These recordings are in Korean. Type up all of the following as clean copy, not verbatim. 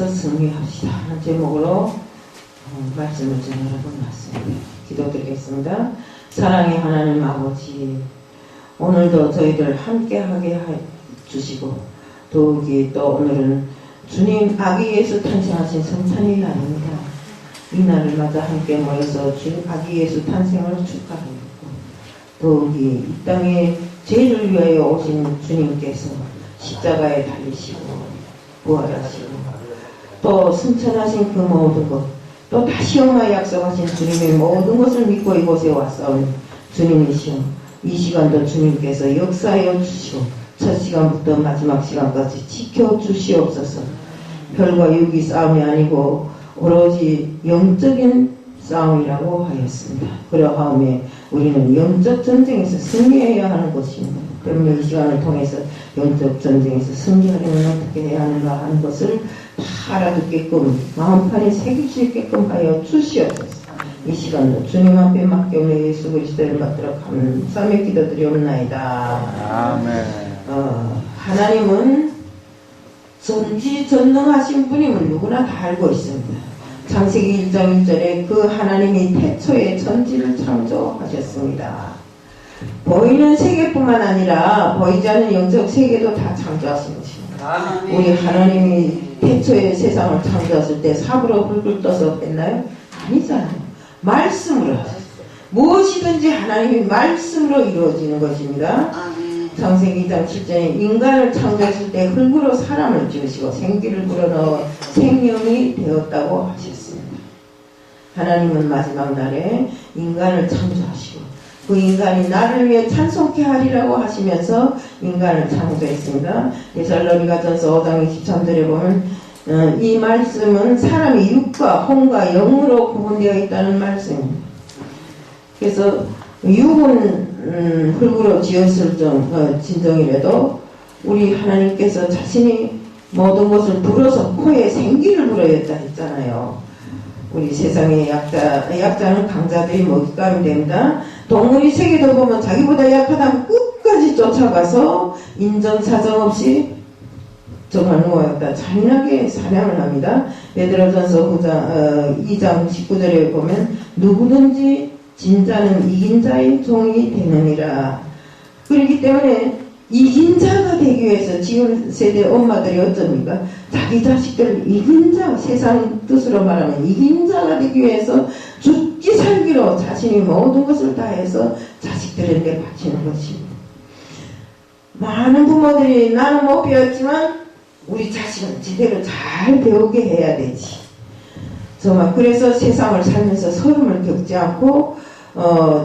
승리합시다 하는 제목으로 말씀을 전하려고 왔습니다. 기도드리겠습니다. 사랑의 하나님 아버지, 오늘도 저희들 함께하게 해주시고 더욱이 또 오늘은 주님 아기 예수 탄생하신 성탄의 날입니다. 이 날을 맞아 함께 모여서 주님 아기 예수 탄생을 축하합니다. 더욱이 이 땅에 죄를 위하여 오신 주님께서 십자가에 달리시고 부활하시고 또 승천하신 그 모든 것, 또 다시 오마 약속하신 주님의 모든 것을 믿고 이곳에 왔사오니 주님이시오. 이 시간도 주님께서 역사하여 주시고 첫 시간부터 마지막 시간까지 지켜주시옵소서. 혈과 육이 싸움이 아니고 오로지 영적인 싸움이라고 하였습니다. 그러하오매 우리는 영적 전쟁에서 승리해야 하는 것입니다. 그러면 이 시간을 통해서 영적 전쟁에서 승리하려면 어떻게 해야 하는가 하는 것을 다 알아듣게끔 마음판에 새길 수 있게끔 하여 주시옵소서. 이 시간도 주님 앞에 맡겨오며 예수 그리스도를 받들어 감사하며 기도드리옵나이다. 아멘. 하나님은 전지전능하신 분임을 누구나 다 알고 있습니다. 창세기 1장 1절에 그 하나님이 태초에 전지를 창조하셨습니다. 보이는 세계뿐만 아니라 보이지 않는 영적 세계도 다 창조하신 것입니다. 우리 하나님이 태초에 세상을 창조했을 때 삽으로 흙을 떠서 했나요? 아니잖아요. 말씀으로 하셨어요. 무엇이든지 하나님이 말씀으로 이루어지는 것입니다. 창세기 2장 7절에 인간을 창조했을 때 흙으로 사람을 지으시고 생기를 불어넣어 생명이 되었다고 하셨습니다. 하나님은 마지막 날에 인간을 창조하시고 그 인간이 나를 위해 찬송케 하리라고 하시면서 인간을 창조했습니다. 데살로니가전서 5장 23절에 보면 이 말씀은 사람이 육과 혼과 영으로 구분되어 있다는 말씀입니다. 그래서 육은 흙으로 지었을 진정이라도 우리 하나님께서 자신이 모든 것을 불어서 코에 생기를 불어였다 했잖아요. 우리 세상의 약자는 강자들이 먹잇감이 됩니다. 동물이 세계도 보면 자기보다 약하다면 끝까지 쫓아가서 인정사정 없이 정말 누워있다 잔인하게 사냥을 합니다. 베드로전서 2장 19절에 보면 누구든지 진자는 이긴 자의 종이 되느니라. 그렇기 때문에 이긴 자가 되기 위해서 지금 세대 엄마들이 어쩝니까? 자기 자식들을 이긴 자, 세상 뜻으로 말하면 이긴 자가 되기 위해서 죽기 살기로 자신이 모든 것을 다해서 자식들에게 바치는 것입니다. 많은 부모들이 나는 못 배웠지만 우리 자식은 제대로 잘 배우게 해야 되지. 정말 그래서 세상을 살면서 서름을 겪지 않고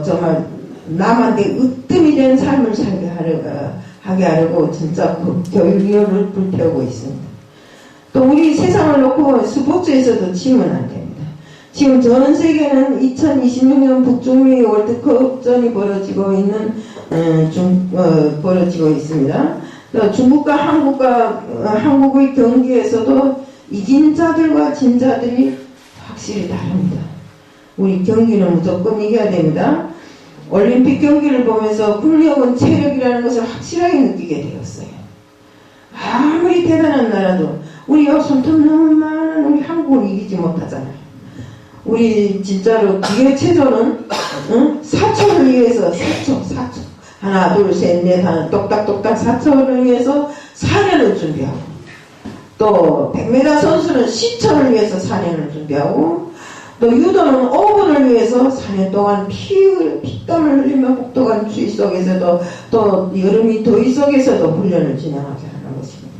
정말 남한테 으뜸이 된 삶을 살게 하게 하려고 진짜 교육위원을 불태우고 있습니다. 또 우리 세상을 놓고 스포츠에서도 치면 안 됩니다. 지금 전 세계는 2026년 북중미 월드컵전이 벌어지고 있습니다. 중국과 한국의 경기에서도 이긴 자들과 진 자들이 확실히 다릅니다. 우리 경기는 무조건 이겨야 됩니다. 올림픽 경기를 보면서 국력은 체력이라는 것을 확실하게 느끼게 되었어요. 아무리 대단한 나라도 우리가 손톱 너무 많은 우리 한국을 이기지 못하잖아요. 우리 진짜로 기계체조는 4초를 위해서 4초 하나 둘 셋 넷 하나 똑딱똑딱 4초를 위해서 4년을 준비하고 또 100m 선수는 10초를 위해서 4년을 준비하고 또 유도는 5분을 위해서 4년 동안 피땀을 흘리며 혹독한 추위 속에서도 또 여름이 더위 속에서도 훈련을 진행하게 하는 것입니다.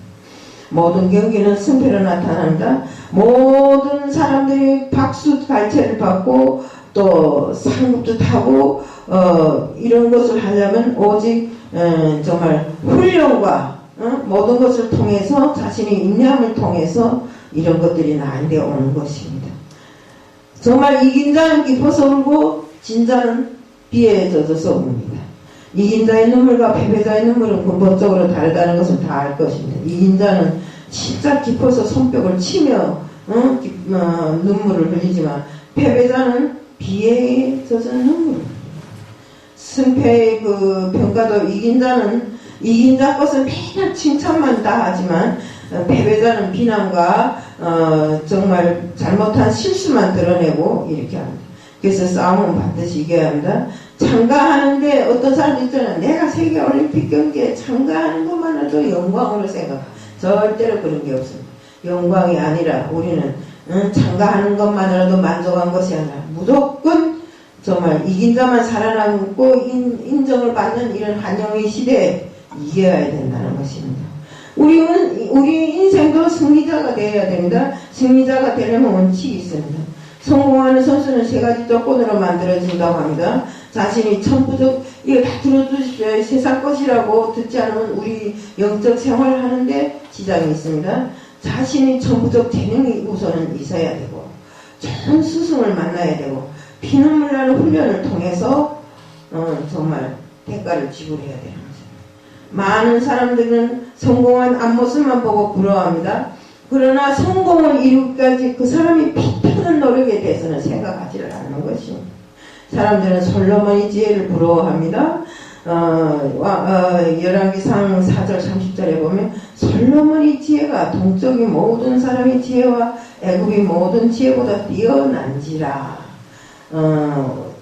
모든 경기는 승패로 나타난다. 모든 사람들이 박수 갈채를 받고 또 상급도 타고 이런 것을 하려면 오직 정말 훈련과 모든 것을 통해서 자신의 인내함을 통해서 이런 것들이 나한테 오는 것입니다. 정말 이긴 자는 기뻐서 울고 진 자는 비에 젖어서 웁니다. 이긴 자의 눈물과 패배자의 눈물은 근본적으로 다르다는 것을 다 알 것입니다. 이긴 자는 진짜 기뻐서 손뼉을 치며 눈물을 흘리지만 패배자는 비에 젖은 눈물을 흘립니다. 승패의 그 평가도 이긴 자 것은 맨날 칭찬만 다 하지만 패배자는 비난과 정말 잘못한 실수만 드러내고 이렇게 합니다. 그래서 싸움은 반드시 이겨야 합니다. 참가하는데 어떤 사람들 있잖아요. 내가 세계올림픽 경기에 참가하는 것만으로도 영광으로 생각합니다. 절대로 그런 게 없습니다. 영광이 아니라 우리는 참가하는 것만으로도 만족한 것이 아니라 무조건 정말 이긴 자만 살아남고 인정을 받는 이런 환영의 시대에 이겨야 된다는 것입니다. 우리 인생도 승리자가 되어야 됩니다. 승리자가 되려면 원칙이 있습니다. 성공하는 선수는 세 가지 조건으로 만들어진다고 합니다. 자신이 천부적, 이거 다 들어주십시오. 세상 것이라고 듣지 않으면 우리 영적 생활을 하는데 지장이 있습니다. 자신이 천부적 재능이 우선은 있어야 되고, 좋은 스승을 만나야 되고, 피눈물 나는 훈련을 통해서 정말 대가를 지불해야 되는 거죠. 많은 사람들은 성공한 앞모습만 보고 부러워합니다. 그러나 성공을 이루기까지 그 사람이 피타는 노력에 대해서는 생각하지를 않는 것입니다. 사람들은 솔로몬의 지혜를 부러워합니다. 열왕기상 4절 30절에 보면 솔로몬의 지혜가 동쪽의 모든 사람의 지혜와 애굽의 모든 지혜보다 뛰어난지라.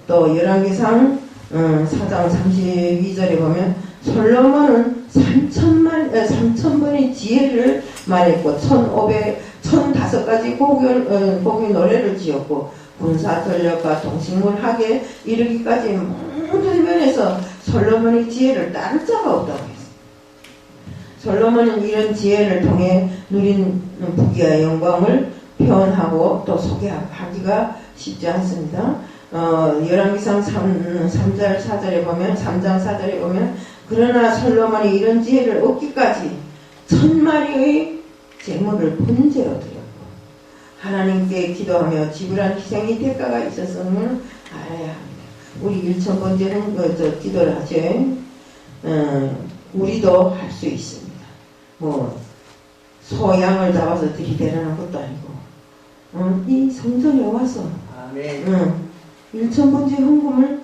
또 열왕기상 4장 32절에 보면 솔로몬은 3,000번의 지혜를 말했고 1,505가지 곡의 노래를 지었고 군사 전력과 동식물학에 이르기까지 모든 면에서 솔로몬의 지혜를 따를 자가 없다고 했습니다. 솔로몬은 이런 지혜를 통해 누린 부귀와 영광을 표현하고 또 소개하기가 쉽지 않습니다. 열왕기상 3장 4절에 보면 그러나 솔로몬이 이런 지혜를 얻기까지 1000마리의 제물을 번제로 드렸고 하나님께 기도하며 지불한 희생의 대가가 있었음을 알아야 합니다. 우리 1000번제는 기도를 하죠. 우리도 할 수 있습니다. 뭐 소양을 잡아서 들이대라는 것도 아니고 이 성전에 와서 1000번제 헌금을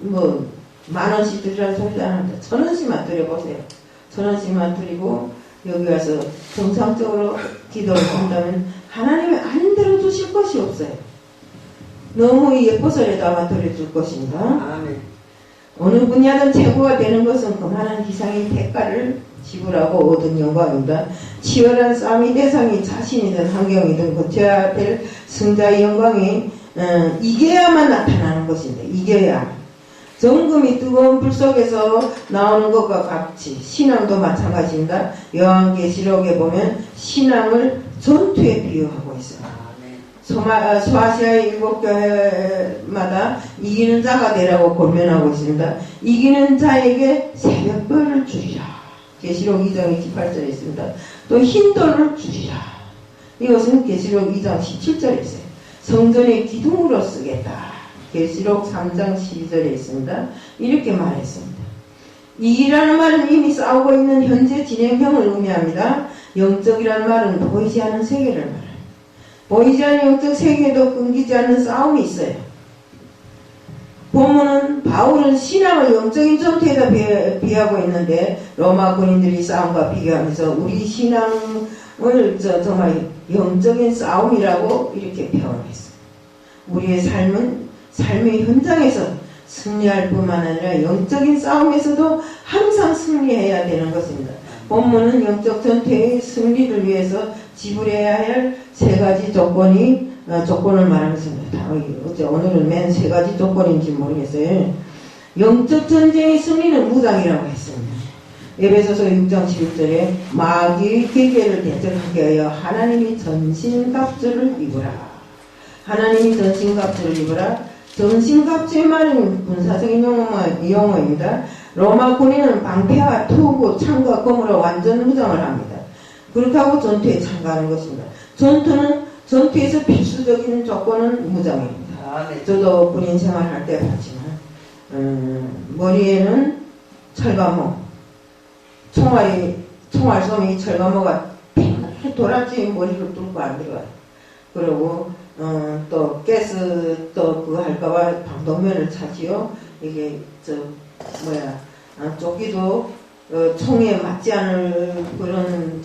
뭐 10,000원씩 드리라는 소리도 안 합니다. 1,000원씩만 드려보세요. 1,000원씩만 드리고 여기 와서 정상적으로 기도를 한다면 하나님이 안 들어주실 것이 없어요. 너무 예뻐서라도 아마 드려줄 것입니다. 아멘. 어느 분야든 최고가 되는 것은 그만한 희생의 대가를 지불하고 얻은 영광입니다. 치열한 싸움의 대상이 자신이든 환경이든 거쳐야 될 승자의 영광이 이겨야만 나타나는 것인데 이겨야 정금이 뜨거운 불 속에서 나오는 것과 같이 신앙도 마찬가지입니다. 요한계시록에 보면 신앙을 전투에 비유하고 있습니다. 소아시아의 7교회마다 이기는 자가 되라고 권면하고 있습니다. 이기는 자에게 새벽별을 주리라. 계시록 2장 28절에 있습니다. 또 흰돌을 주리라. 이것은 계시록 2장 17절에 있어요. 성전의 기둥으로 쓰겠다. 계시록 3장 12절에 있습니다. 이렇게 말했습니다. 이기라는 말은 이미 싸우고 있는 현재 진행형을 의미합니다. 영적이라는 말은 보이지 않는 세계를 말합니다. 보이지 않는 영적 세계에도 끊기지 않는 싸움이 있어요. 본문은 바울은 신앙을 영적인 전투에다 비하고 있는데 로마 군인들이 싸움과 비교하면서 우리 신앙을 정말 영적인 싸움이라고 이렇게 표현했어요. 우리의 삶의 현장에서 승리할 뿐만 아니라 영적인 싸움에서도 항상 승리해야 되는 것입니다. 본문은 영적 전투의 승리를 위해서 지불해야 할 세 가지 조건을 말하고 있습니다. 오늘은 맨 세 가지 조건인지 모르겠어요. 영적 전쟁의 승리는 무장이라고 했습니다. 에베소서 6장 11절에 마귀의 계계를 대적하게 하여 하나님이 전신갑주를 입으라. 하나님이 전신갑주를 입으라. 전신갑주의 말은 군사적인 용어입니다. 로마 군인은 방패와 투구, 창과 검으로 완전 무장을 합니다. 그렇게 하고 전투에 참가하는 것입니다. 전투에서 필수적인 조건은 무장입니다. 저도 군인 생활할 때 봤지만 머리에는 철가모, 총알솜이 철가모가 도라지 머리를 뚫고 안 들어가요. 그리고 또 가스 또 그거 할까봐 방독면을 차지요. 이게 조끼도 총에 맞지 않을 그런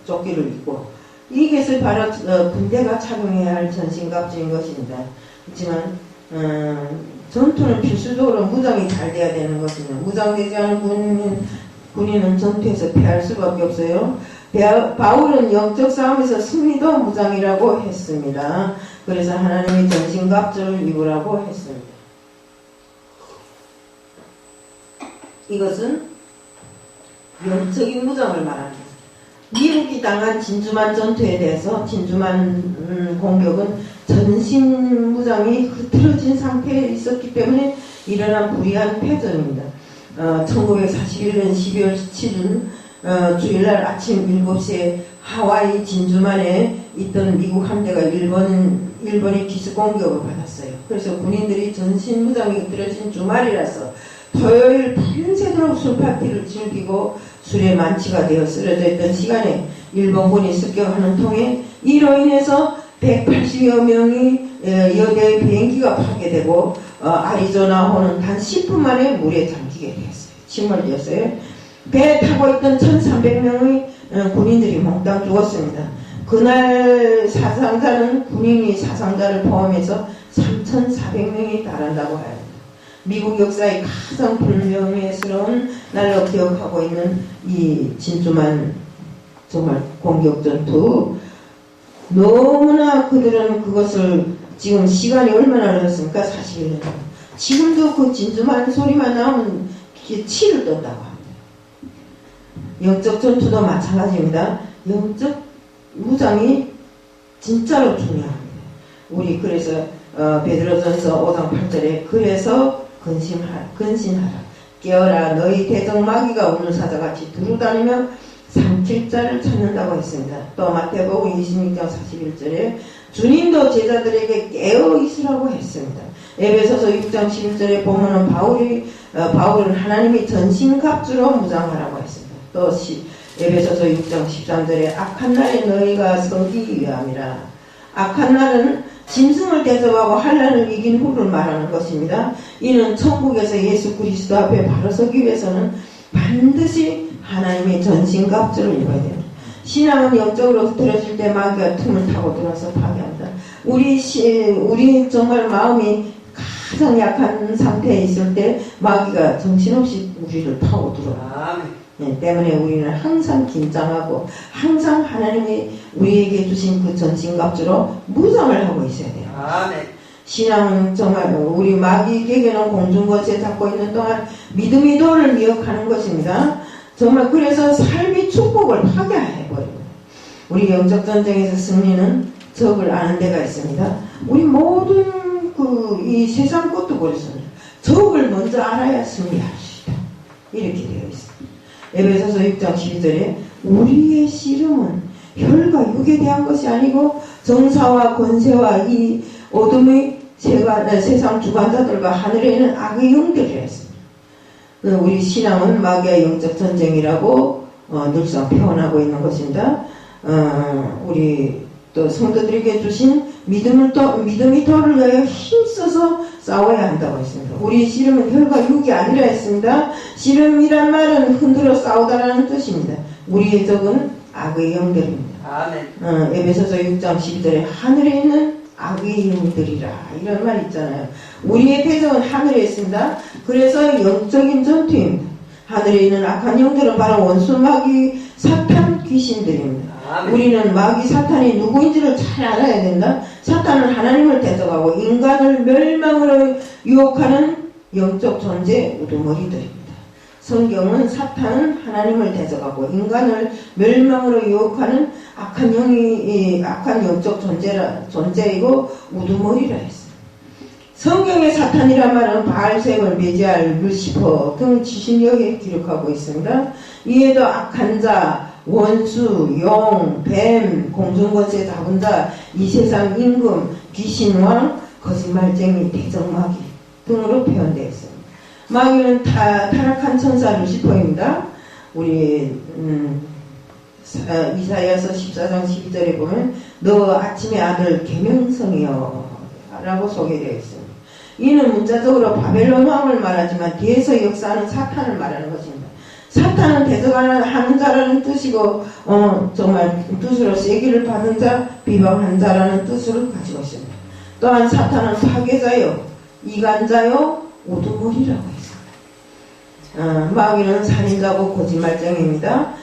조끼를 입고 이것을 바로 군대가 착용해야 할 전신갑주인 것입니다. 그렇지만 전투는 필수적으로 무장이 잘 돼야 되는 것입니다. 무장되지 않은 군인은 전투에서 패할 수밖에 없어요. 바울은 영적 싸움에서 승리도 무장이라고 했습니다. 그래서 하나님이 전신갑주를 입으라고 했습니다. 이것은 영적인 무장을 말합니다. 미국이 당한 진주만 전투에 대해서 진주만 공격은 전신 무장이 흐트러진 상태에 있었기 때문에 일어난 불의한 패전입니다. 1941년 12월 17일 주일날 아침 7시에 하와이 진주만에 있던 미국 함대가 일본이 기습 공격을 받았어요. 그래서 군인들이 전신 무장이 흐트러진 주말이라서 토요일 밤새도록 술파티를 즐기고 술에 만취가 되어 쓰러져 있던 시간에 일본군이 습격하는 통에 이로 인해서 180여 명이 여대의 비행기가 파괴되고 아리조나호는 단 10분 만에 물에 잠기게 되었어요. 침몰되었어요. 배에 타고 있던 1,300명의 군인들이 몽땅 죽었습니다. 그날 사상자는 군인이 사상자를 포함해서 3,400명이 달한다고 해요. 미국 역사의 가장 불명예스러운 날로 기억하고 있는 이 진주만 정말 공격전투, 너무나 그들은 그것을 지금 시간이 얼마나 흘렀습니까? 41년. 지금도 그 진주만 소리만 나오면 치를 떴다고 합니다. 영적 전투도 마찬가지입니다. 영적 무장이 진짜로 중요합니다. 우리 그래서 베드로전서 5장 8절에 그래서 근신하라. 깨어라. 너희 대적마귀가 오늘 사자같이 두루다니며 삼킬 자를 찾는다고 했습니다. 또 마태복음 26장 41절에 주님도 제자들에게 깨어 있으라고 했습니다. 에베소서 6장 11절에 보면은 바울은 하나님이 전신갑주로 무장하라고 했습니다. 또 에베소서 6장 13절에 악한 날에 너희가 서기 위함이라. 악한 날은 짐승을 대접하고 환난을 이긴 후를 말하는 것입니다. 이는 천국에서 예수 그리스도 앞에 바로 서기 위해서는 반드시 하나님의 전신갑주를 입어야 됩니다. 신앙은 영적으로 흐트러질 때 마귀가 틈을 타고 들어와서 파괴합니다. 우리 정말 마음이 가장 약한 상태에 있을 때 마귀가 정신없이 우리를 파고 들어와. 때문에 우리는 항상 긴장하고 항상 하나님이 우리에게 주신 그 전신갑주로 무장을 하고 있어야 돼요. 신앙은 정말 우리 마귀에게는 공중거체 잡고 있는 동안 믿음의 도를 미혹하는 것입니다. 정말 그래서 삶의 축복을 파괴해버려요. 우리 영적 전쟁에서 승리는 적을 아는 데가 있습니다. 우리 모든 이 세상 것도 그렇습니다. 적을 먼저 알아야 승리할 수 있다. 이렇게 되어 있습니다. 에베소서 6장 12절에 우리의 씨름은 혈과 육에 대한 것이 아니고 정사와 권세와 이 어둠의 세상 주관자들과 하늘에 있는 악의 영들이라 했습니다. 우리 신앙은 마귀의 영적 전쟁이라고 늘상 표현하고 있는 것입니다. 우리 또 성도들에게 주신 믿음의 도를 위하여 힘써서 싸워야 한다고 했습니다. 우리 씨름은 혈과 육이 아니라 했습니다. 씨름이란 말은 흔들어 싸우다라는 뜻입니다. 우리의 적은 악의 영들입니다. 아멘. 에베소서 6장 12절에 하늘에 있는 악의 영들이라 이런 말 있잖아요. 우리의 대적은 하늘에 있습니다. 그래서 영적인 전투입니다. 하늘에 있는 악한 영들은 바로 원수 마귀 사탄 귀신들입니다. 우리는 마귀 사탄이 누구인지를 잘 알아야 된다. 사탄은 하나님을 대적하고 인간을 멸망으로 유혹하는 영적 존재 우두머리들입니다. 성경은 사탄은 하나님을 대적하고 인간을 멸망으로 유혹하는 악한 영적 존재이고 우두머리라 했습니다. 성경의 사탄이란 말은 바알셈을 배제할 루시퍼 등 지신력에 기록하고 있습니다. 이에도 악한 자, 원수, 용, 뱀, 공중거체 잡은 자, 이 세상 임금, 귀신왕, 거짓말쟁이, 대적마귀 등으로 표현되어 있습니다. 마귀는 타락한 천사 루시퍼입니다. 우리 이사야서 14장 12절에 보면 너 아침의 아들 계명성이여 라고 소개되어 있습니다. 이는 문자적으로 바벨론 왕을 말하지만 뒤에서 역사하는 사탄을 말하는 것입니다. 사탄은 대적하는 자라는 뜻이고 정말 뜻으로 세기를 받은 자, 비방한 자라는 뜻을 가지고 있습니다. 또한 사탄은 파괴자요, 이간자요, 우두머리라고 했습니다. 마귀는 살인자고 거짓말쟁이입니다.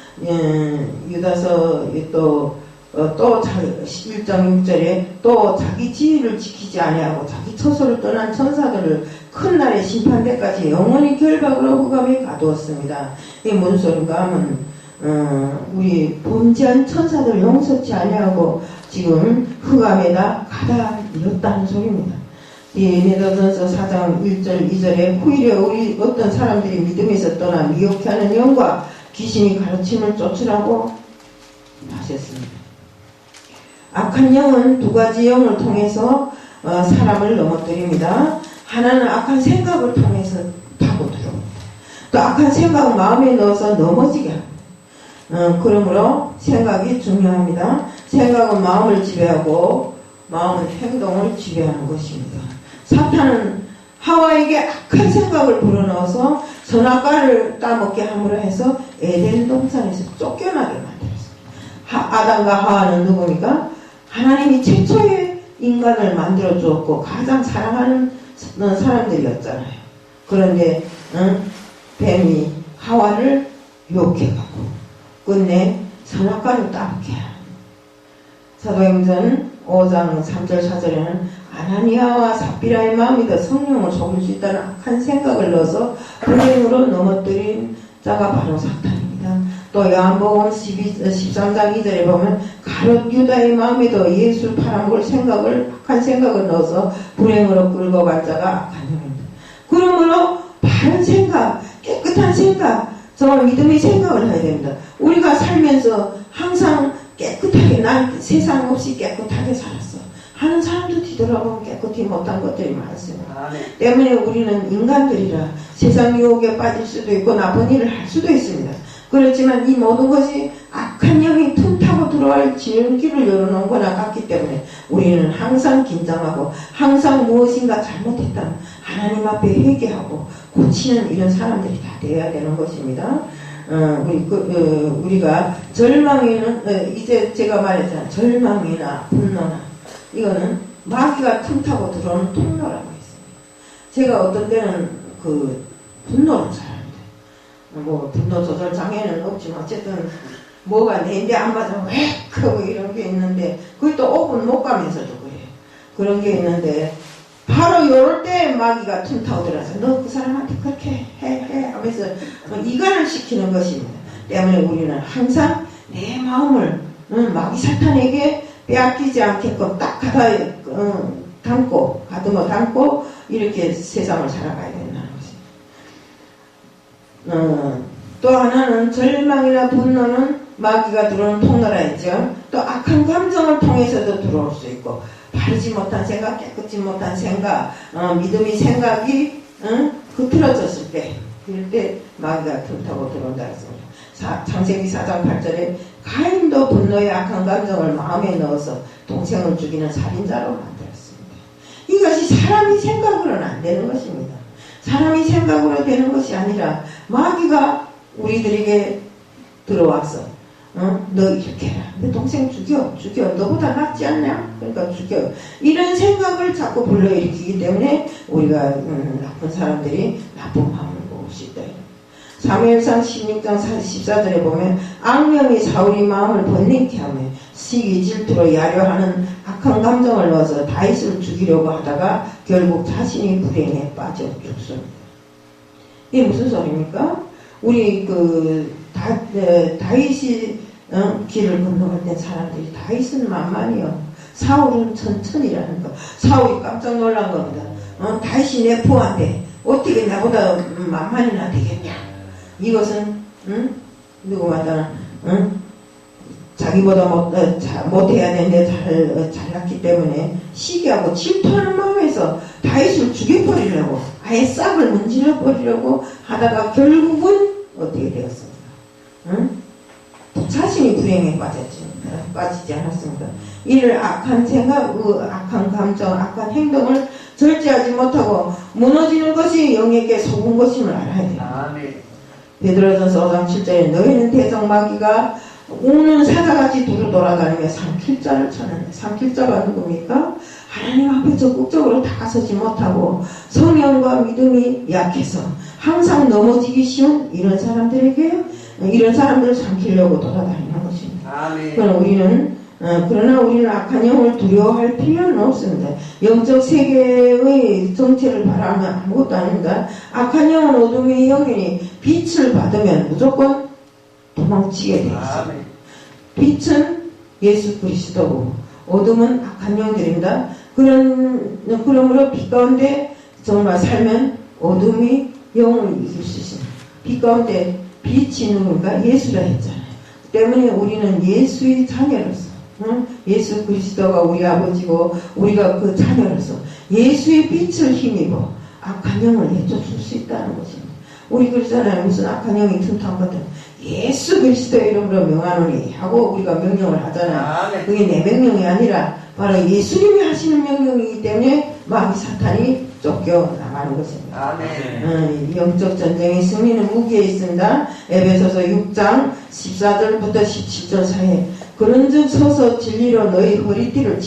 유다서 또 11.6절에 또 자기 지위를 지키지 아니하고 자기 처소를 떠난 천사들을 큰 날의 심판대까지 영원히 결박으로 흑암에 가두었습니다. 이게 뭔 소린가 하면 우리 범죄한 천사들 용서치 아니하고 지금 흑암에다 가다 뉘었다는 소리입니다. 베드로전서 4장 1절 2절에 후일에 우리 어떤 사람들이 믿음에서 떠나 미혹해하는 영과 귀신이 가르침을 쫓으라고 하셨습니다. 악한 영은 두 가지 영을 통해서 사람을 넘어뜨립니다. 하나는 악한 생각을 통해서 타고 들어옵니다. 또 악한 생각을 마음에 넣어서 넘어지게 합니다. 그러므로 생각이 중요합니다. 생각은 마음을 지배하고 마음은 행동을 지배하는 것입니다. 사탄은 하와에게 악한 생각을 불어넣어서 선악과를 따먹게 함으로 해서 에덴 동산에서 쫓겨나게 만들었습니다. 아담과 하와는 누굽니까? 하나님이 최초의 인간을 만들어 주었고 가장 사랑하는 사람들이었잖아요. 그런데 뱀이 하와를 유혹해가고 끝내 선악과를 따먹게 합니다. 사도행전 5장 3절 4절에는 아나니아와 삽비라의 마음이 더 성령을 속일 수 있다는 악한 생각을 넣어서 불행으로 넘어뜨린 자가 바로 사탄입니다. 또 요한복음 13장 2절에 보면 가롯 유다의 마음에도 예수 팔아먹을 악한 생각을 넣어서 불행으로 끌고 갈 자가 악한 영입니다. 그러므로 바른 생각, 깨끗한 생각, 정말 믿음의 생각을 해야 됩니다. 우리가 살면서 항상 깨끗하게 난 세상 없이 깨끗하게 살았어 하는 사람도 뒤돌아보면 깨끗이 못한 것들이 많습니다. 때문에 우리는 인간들이라 세상 유혹에 빠질 수도 있고 나쁜 일을 할 수도 있습니다. 그렇지만 이 모든 것이 악한 영이 틈타고 들어갈 지름길을 열어놓은 거나 같기 때문에 우리는 항상 긴장하고 항상 무엇인가 잘못했다면 하나님 앞에 회개하고 고치는 이런 사람들이 다 되어야 되는 것입니다. 우리가 절망에는 이제 제가 말했잖아요. 절망이나 분노나 이거는 마귀가 틈타고 들어오는 통로라고 했습니다. 제가 어떤 때는 그 분노를 잘합니다. 뭐 분노 조절 장애는 없지만 어쨌든 뭐가 내인데 안 맞아 획 하고 이런 게 있는데 그게 또 5분 못 가면서도 그래요. 그런 게 있는데 바로 요럴 때 마귀가 틈타고 들어서 너 그 사람한테 그렇게 해 하면서 이간을 시키는 것입니다. 때문에 우리는 항상 내 마음을 마귀 사탄에게 빼앗기지 않게끔 딱 가다듬어 담고 이렇게 세상을 살아가야 된다는 것입니다. 또 하나는 절망이나 분노는 마귀가 들어오는 통로라 했죠. 또 악한 감정을 통해서도 들어올 수 있고 바르지 못한 생각, 깨끗지 못한 생각, 믿음의 생각이 흐트러졌을 때 그럴 때 마귀가 틈타고 들어온다 했습니다. 창세기 4장 8절에 가인도 분노의 악한 감정을 마음에 넣어서 동생을 죽이는 살인자로 만들었습니다. 이것이 사람이 생각으로는 안 되는 것입니다. 사람이 생각으로 되는 것이 아니라 마귀가 우리들에게 들어와서 너 이렇게 해라. 내 동생 죽여. 너보다 낫지 않냐? 그러니까 죽여. 이런 생각을 자꾸 불러일으키기 때문에 우리가 나쁜 사람들이 나쁜 마음을 먹을 수 있다. 사무엘상 16장 14절에 보면 악령이 사울이 마음을 번뇌케 하며 시기 질투로 야려하는 악한 감정을 넣어서 다윗을 죽이려고 하다가 결국 자신이 불행에 빠져 죽습니다. 이게 무슨 소리입니까? 우리 다윗이 길을 건너갈 때 사람들이 다윗은 만만이요. 사울은 천천히라는 거. 사울이 깜짝 놀란 겁니다. 다윗이 내 부하인데 어떻게 나보다 만만이나 되겠냐. 이것은 누구마다 자기보다 못해야 되는데 잘났기 때문에 시기하고 질투하는 마음에서 다윗을 죽여버리려고 아예 싹을 문질러버리려고 하다가 결국은 어떻게 되었습니까? 자신이 불행에 빠지지 않았습니까? 이를 악한 생각, 악한 감정, 악한 행동을 절제하지 못하고 무너지는 것이 영에게 속은 것임을 알아야 돼요. 베드로전서 5장 7절에 너희는 대적마귀가 우는 사자같이 두루 돌아다니며 삼킬자를 찾는다. 삼킬자가 누굽니까? 하나님 앞에 적극적으로 다가서지 못하고 성령과 믿음이 약해서 항상 넘어지기 쉬운 이런 사람들에게 이런 사람들을 삼키려고 돌아다니는 것입니다. 아멘. 그러나 우리는 악한 영을 두려워할 필요는 없습니다. 영적 세계의 정체를 바라면 아무것도 아닙니다. 악한 영은 어둠의 영이니 빛을 받으면 무조건 도망치게 되어 있습니다. 빛은 예수 그리스도고 어둠은 악한 영들입니다. 그러므로 빛 가운데 정말 살면 어둠이 영을 이길 수 있습니다. 빛 가운데 빛이 누군가 예수라 했잖아요. 때문에 우리는 예수의 자녀로서 예수 그리스도가 우리 아버지고 우리가 그 자녀로서 예수의 빛을 힘입어 악한 영을 내쫓을 수 있다는 것입니다. 우리 그러잖아요. 무슨 악한 영이 틈타거든 예수 그리스도의 이름으로 명하노니 하고 우리가 명령을 하잖아요. 그게 내 명령이 아니라 바로 예수님이 하시는 명령이기 때문에 마귀 사탄이 쫓겨나가는 것입니다. 영적 전쟁의 승리는 무기에 있습니다. 에베소서 6장 14절부터 17절 사이에 그런즉 서서 진리로 너희 허리띠를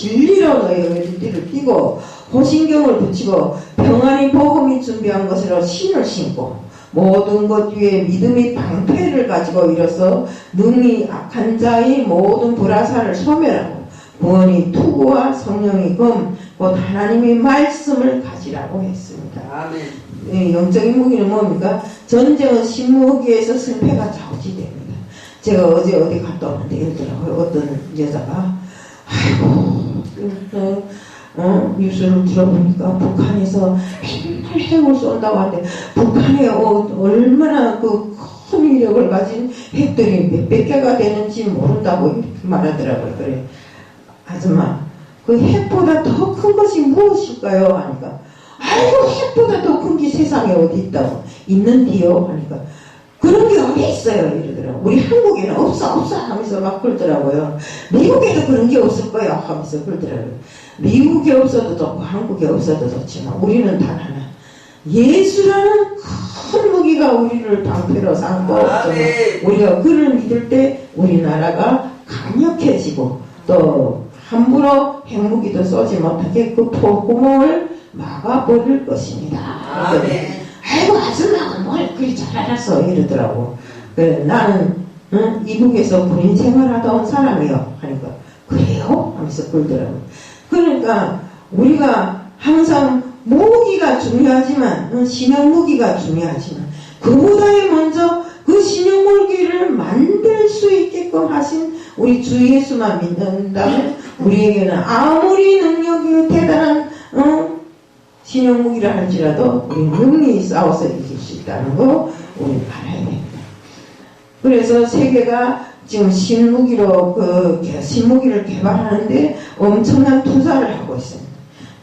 띠고 호신경을 붙이고 평안히 복음이 준비한 것으로 신을 신고 모든 것 위에 믿음이 방패를 가지고 일어서 능히 악한 자의 모든 불화살을 소멸하고 구원이 투구와 성령이 금 곧 하나님의 말씀을 가지라고 했습니다. 영적인 무기는 뭡니까? 전쟁은 신무기에서 승패가 좌우지됩니다. 제가 어제 어디 갔다 오는데 이러더라고요. 어떤 여자가 뉴스를 들어보니까 북한에서 핵을 쏜다고 하는데 북한에 얼마나 그 큰 위력을 가진 핵들이 몇백 개가 되는지 모른다고 이렇게 말하더라고요. 그래, 아줌마 그 핵보다 더 큰 것이 무엇일까요? 하니까 아이고 핵보다 더 큰 게 세상에 어디 있다고 있는디요? 하니까 그런 게 어디 있어요? 이러더라고요. 우리 한국에는 없어 하면서 막 그러더라고요. 미국에도 그런 게 없을 거야 하면서 그러더라고요. 미국에 없어도 좋고 한국에 없어도 좋지만 우리는 단 하나 예수라는 큰 무기가 우리를 방패로 삼고 우리가 그를 믿을 때 우리나라가 강력해지고 또 함부로 핵무기도 쏘지 못하게 그 포구멍을 막아버릴 것입니다. 아이고 아줌마가 뭘 그리 잘 알았어 이러더라고. 그래, 나는 이북에서 군인 생활하다 온 사람이요 하니까 그래요? 하면서 그러더라고. 그러니까 우리가 항상 무기가 중요하지만 신형 무기가 중요하지만 그보다에 먼저 그 신형 무기를 만들 수 있게끔 하신 우리 주 예수만 믿는다면 우리에게는 아무리 능력이 대단한 신형 무기라 할지라도 우리 능히 싸워서 이길 수 있다는 거 우리 알아야 됩니다. 그래서 세계가 지금 신무기를 개발하는데 엄청난 투자를 하고 있습니다.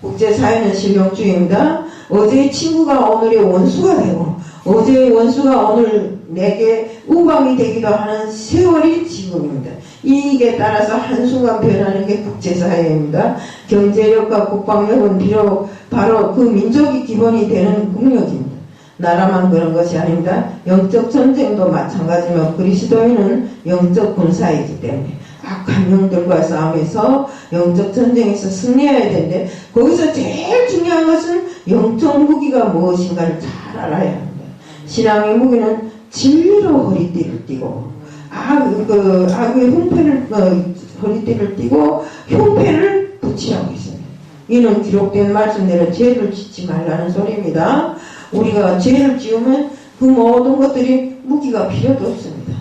국제사회는 실용주의입니다. 어제의 친구가 오늘의 원수가 되고 어제의 원수가 오늘 내게 우방이 되기도 하는 세월이 지금입니다. 이익에 따라서 한순간 변하는 게 국제사회입니다. 경제력과 국방력은 비록 바로 그 민족이 기본이 되는 국력입니다. 나라만 그런 것이 아닙니다. 영적 전쟁도 마찬가지며 그리스도인은 영적 군사이기 때문에 악한 영들과 싸움에서 영적 전쟁에서 승리해야 되는데 거기서 제일 중요한 것은 영적 무기가 무엇인가를 잘 알아야 합니다. 신앙의 무기는 진리로 허리띠를 띠고 악의 흉패를 허리띠를 띠고 흉패를 붙이라고 했습니다. 이는 기록된 말씀대로 죄를 짓지 말라는 소리입니다. 우리가 죄를 지으면 그 모든 것들이 무기가 필요도 없습니다.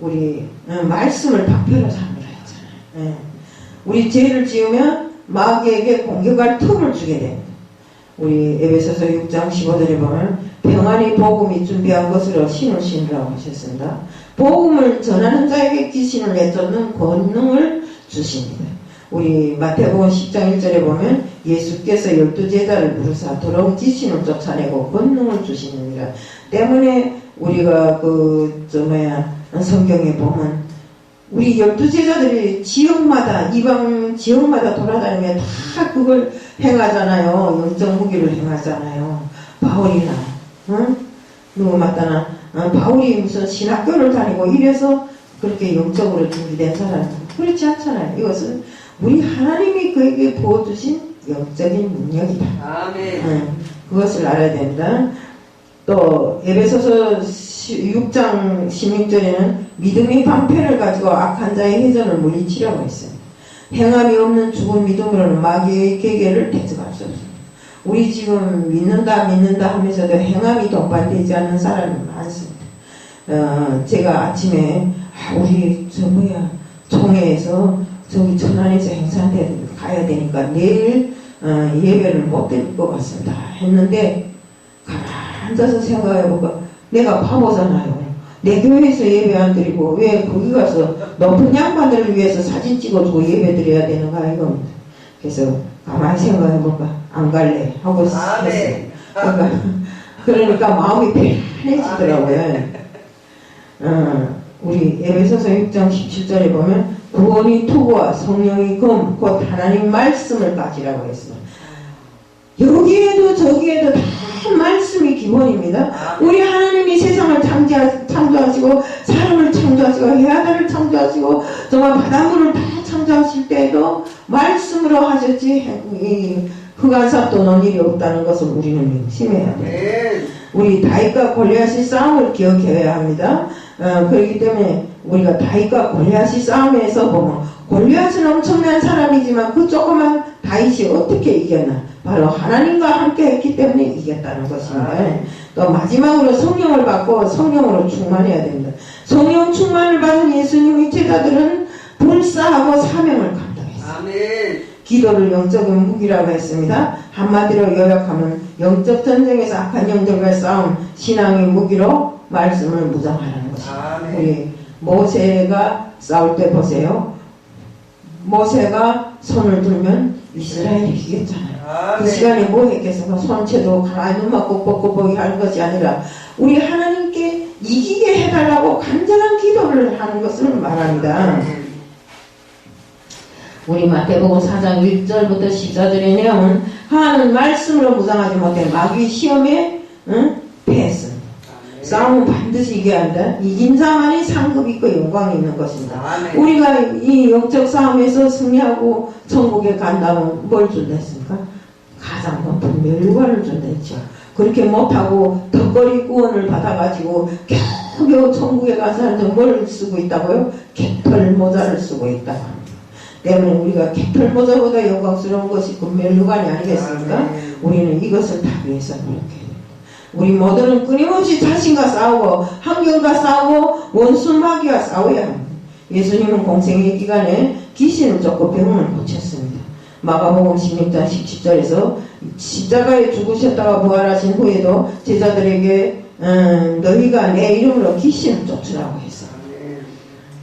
우리 말씀을 방패로 삼으라 했잖아요. 우리 죄를 지으면 마귀에게 공격할 틈을 주게 됩니다. 우리 에베소서 6장 15절에 보면 평안히 복음이 준비한 것으로 신을 신으라고 하셨습니다. 복음을 전하는 자에게 귀신을 내쫓는 권능을 주십니다. 우리 마태복음 10장 1절에 보면 예수께서 12제자를 부르사 더러운 귀신을 쫓아내고 권능을 주십니다. 때문에 우리가 성경에 보면 우리 12제자들이 지역마다 이방 지역마다 돌아다니며 다 그걸 행하잖아요. 영적 무기를 행하잖아요. 바울이나 누구 맞다나 바울이 무슨 신학교를 다니고 이래서 그렇게 영적으로 준비된 사람 그렇지 않잖아요. 이것은 우리 하나님이 그에게 부어주신 영적인 능력이다. 아멘. 그것을 알아야 된다. 또 에베소서 6장 16절에는 믿음이 방패를 가지고 악한 자의 회전을 물리치려고 했어요. 행함이 없는 죽은 믿음으로는 마귀의 계계를 대적할 수 없습니다. 우리 지금 믿는다 하면서도 행함이 동반되지 않는 사람이 많습니다. 제가 아침에 우리 총회에서 저기 천안에서 행사한테 가야 되니까 내일 예배를 못 드릴 것 같습니다 했는데 가만히 앉아서 생각해보니까 내가 바보잖아요. 내 교회에서 예배 안 드리고 왜 거기 가서 높은 양반들을 위해서 사진 찍어주고 예배 드려야 되는가 이겁니다. 그래서 가만히 생각해볼까 안 갈래 하고 했어요. 그러니까 마음이 편해지더라고요. 우리 에베소서 6장 17절에 보면 구원이 투구와 성령이 금 곧 하나님 말씀을 가지라고 했어요. 여기에도 저기에도 다 말씀이 기본입니다. 우리 하나님이 세상을 창조하시고 사람을 창조하시고 해아들을 창조하시고 정말 바닷물을 다 창조하실 때에도 말씀으로 하셨지 이 흑암삽도 논 일이 없다는 것을 우리는 명심해야 돼요. 우리 다윗과 골리앗의 싸움을 기억해야 합니다. 그렇기 때문에 우리가 다윗과 골리앗의 싸움에서 보면 골리앗은 엄청난 사람이지만 그 조그만 다윗이 어떻게 이겼나? 바로 하나님과 함께 했기 때문에 이겼다는 것입니다. 또 마지막으로 성령을 받고 성령으로 충만해야 됩니다. 성령 충만을 받은 예수님의 제자들은 불사하고 사명을 감당했어요. 아멘. 기도를 영적인 무기라고 했습니다. 한마디로 요약하면 영적 전쟁에서 악한 영들과의 싸움, 신앙의 무기로 말씀을 무장하라는 것입니다. 우리 모세가 싸울 때 보세요. 모세가 손을 들면 이스라엘이 이겼잖아요. 그 시간에 뭐 했겠습니까? 손채도 가만히 눈만 뻑뻑뻑뻑이 하는 것이 아니라 우리 하나님께 이기게 해달라고 간절한 기도를 하는 것을 말합니다. 우리 마태복음 4장 1절부터 14절의 내용은 하나는 말씀으로 무장하지 못해 마귀 시험에 패했습니다. 싸움은 반드시 이겨야 한다. 이긴 자만이 상급 있고 영광이 있는 것입니다. 우리가 이 영적 싸움에서 승리하고 천국에 간다면 뭘 준다 했습니까? 가장 높은 멸관을 준다 했죠. 그렇게 못하고 덕거리 구원을 받아가지고 겨우 천국에 간 사람들은 뭘 쓰고 있다고요? 깃털 모자를 쓰고 있다고 합니다. 때문에 우리가 깃털 모자보다 영광스러운 것이 그 멸관이 아니겠습니까? 우리는 이것을 다 위해서 노력해야 됩니다. 우리 모두는 끊임없이 자신과 싸우고 환경과 싸우고 원수 마귀와 싸워야 합니다. 예수님은 공생의 기간에 귀신을 쫓고 병을 고쳤습니다. 마가복음 16장 17절에서 십자가에 죽으셨다가 부활하신 후에도 제자들에게 너희가 내 이름으로 귀신을 쫓으라고 했어요.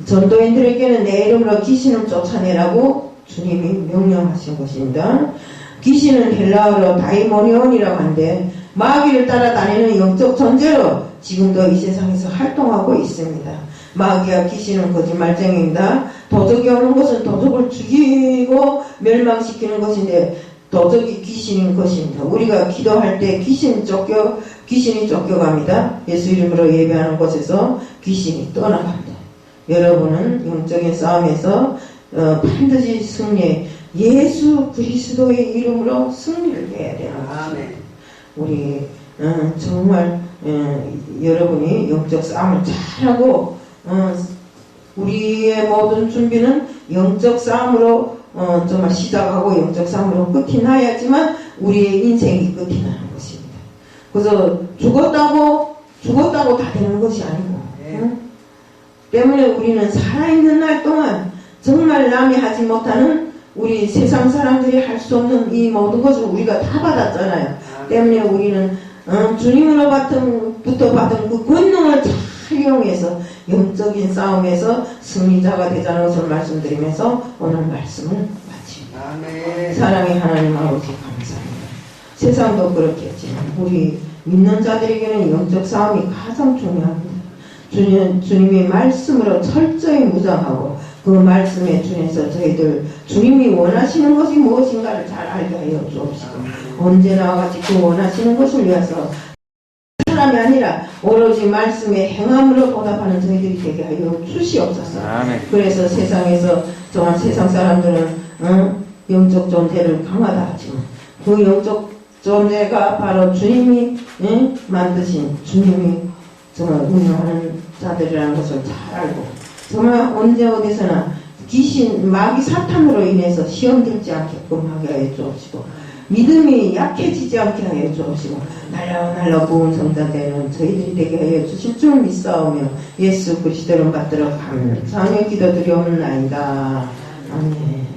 전도인들에게는 내 이름으로 귀신을 쫓아내라고 주님이 명령하신 것입니다. 귀신은 헬라어로 다이모니온이라고 하는데 마귀를 따라다니는 영적 존재로 지금도 이 세상에서 활동하고 있습니다. 마귀와 귀신은 거짓말쟁이입니다. 도적이 오는 것은 도적을 죽이고 멸망시키는 것인데 도적이 귀신인 것입니다. 우리가 기도할 때 귀신이 쫓겨갑니다. 예수 이름으로 예배하는 곳에서 귀신이 떠나갑니다. 여러분은 영적인 싸움에서 반드시 승리해 예수 그리스도의 이름으로 승리를 해야 되는 것입니다. 우리 정말 여러분이 영적 싸움을 잘하고 우리의 모든 준비는 영적 싸움으로 정말 시작하고 영적 싸움으로 끝이 나야지만 우리의 인생이 끝이 나는 것입니다. 그래서 죽었다고 다 되는 것이 아니고 때문에 우리는 살아있는 날 동안 정말 남이 하지 못하는 우리 세상 사람들이 할 수 없는 이 모든 것을 우리가 다 받았잖아요. 때문에 우리는 주님으로부터 받은 그 권능을 잘 이용해서 영적인 싸움에서 승리자가 되자는 것을 말씀드리면서 오늘 말씀을 마칩니다. 사랑의 하나님 아버지 감사합니다. 세상도 그렇겠지만 우리 믿는 자들에게는 영적 싸움이 가장 중요합니다. 주님의 말씀으로 철저히 무장하고 그 말씀에 준해서 저희들 주님이 원하시는 것이 무엇인가를 잘 알게 하여 주옵시고 언제나 같이 그 원하시는 것을 위해서 사람이 아니라 오로지 말씀의 행함으로 보답하는 저희들이 되게 하여 주시옵소서. 아멘. 그래서 세상에서 정말 세상 사람들은 영적 존재를 강하다 하지만 그 영적 존재가 바로 주님이 만드신 주님이 정말 운영하는 자들이라는 것을 잘 알고 정말 언제 어디서나 귀신 마귀 사탄으로 인해서 시험들지 않게끔 하게 하여 주옵시고 믿음이 약해지지 않게 하여 주옵시고 날라 부은 성자 되는 저희들이 되게 하여 주실 줄 믿사오며 예수 그리스도를 받들어 감사하며 기도드리옵나이다. 아멘.